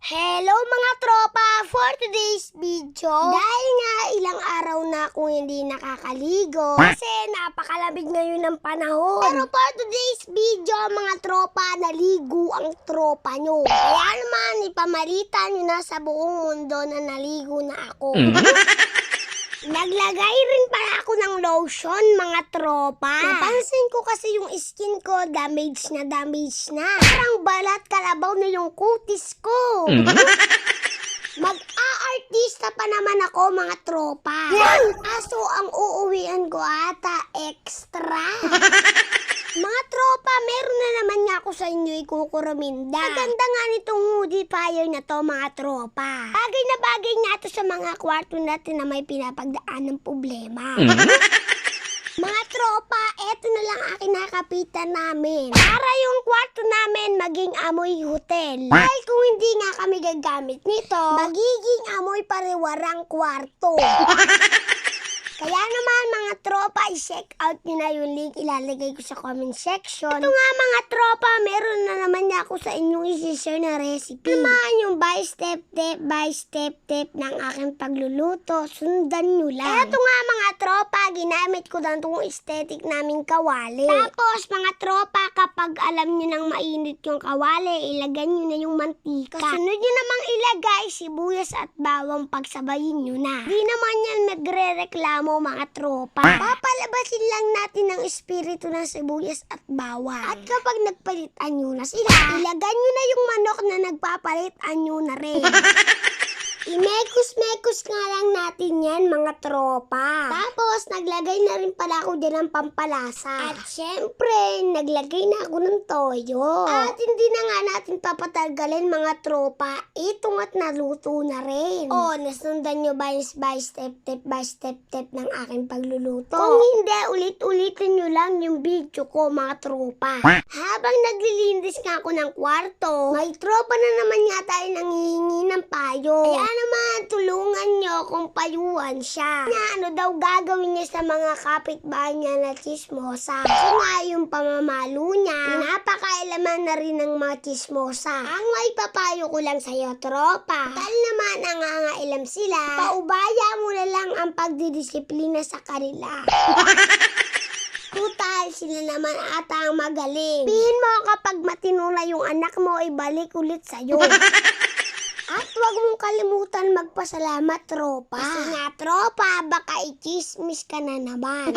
Hello mga tropa! For today's video, dahil nga ilang araw na akong hindi nakakaligo kasi napakalamig ngayon ng panahon. Pero for today's video mga tropa, naligo ang tropa nyo. Kaya naman ipamalitan nyo na sa buong mundo na naligo na ako. Naglagay rin pala ako ng lotion, mga tropa. Napansin ko kasi yung skin ko, damage na. Parang balat kalabaw na yung kutis ko. Mag-aartista pa naman ako, mga tropa. Aso ang uuwian ko ata, extra. Mga tropa, meron na naman nga ako sa inyo ikukuruminda. Maganda nga nitong hoodie fire na to, mga tropa. Bagay na bagay nga to sa mga kwarto natin na may pinapagdaan ng problema. Mga tropa, eto na lang ang kinakapitan namin. Para yung kwarto namin maging amoy hotel. Dahil kung hindi nga kami gagamit nito, magiging amoy pariwarang kwarto. Kaya naman mga tropa, i-check out nyo na yung link, ilalagay ko sa comment section. Ito nga mga tropa, meron na naman niya ako sa inyong isi-share na recipe. Naman yung by step ng aking pagluluto, sundan nyo lang. Ito nga mga tropa, ginamit ko lang itong aesthetic naming kawali. Tapos mga tropa, kapag alam nyo nang mainit yung kawali, ilagay nyo na yung mantika. Kasunod nyo namang ilagay sibuyas at bawang, pagsabayin nyo na. Di naman yan magre-reklamo mga tropa. Papalabasin lang natin ang espiritu ng sibuyas at bawang. At kapag nagpalitan nyo na sila, ilagay nyo na yung manok na nagpapalitan nyo na rin. Imekos-mekos nga lang natin yan, mga tropa. Tapos, naglagay na rin pala ako dyan ng pampalasa. At syempre, naglagay na ako ng toyo. At hindi na nga natin papatagalin, mga tropa. Ito nga't naluto na rin. O, nasundan nyo ba yung by step ng aking pagluluto? Kung hindi, ulit-ulitin nyo lang yung video ko, mga tropa. Habang naglilinis nga ako ng kwarto, may tropa na naman nga tayo nanghihingi ng payo. Kaya naman, tulungan nyo kung payuhan siya. Ano daw gagawin niya sa mga kapitbahay niya na chismosa. Kasi nga yung pamamalo niya, pinapakailaman na rin ng mga chismosa. Ang may papayo ko lang sa'yo, tropa. Tal naman ang angailam sila, paubaya mo na lang ang pagdidisiplina sa kanila. Tutal, sila naman ata ang magaling. Pihin mo kapag matino na yung anak mo, ibalik ulit sa'yo. At huwag mong kalimutan magpasalamat, tropa. Kasi nga, tropa, baka i-chismis ka na naman.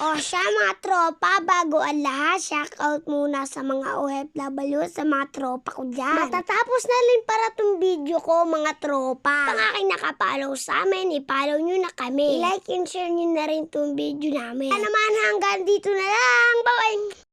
O siya, mga tropa, bago ang lahat, shout out muna sa mga OFW, sa mga tropa ko dyan. Matatapos na rin para tong video ko, mga tropa. Pang aking nakapollow sa amin, i-follow nyo na kami. I-like and share nyo na rin tong video namin. Kaya naman hanggang dito na lang. Bye-bye!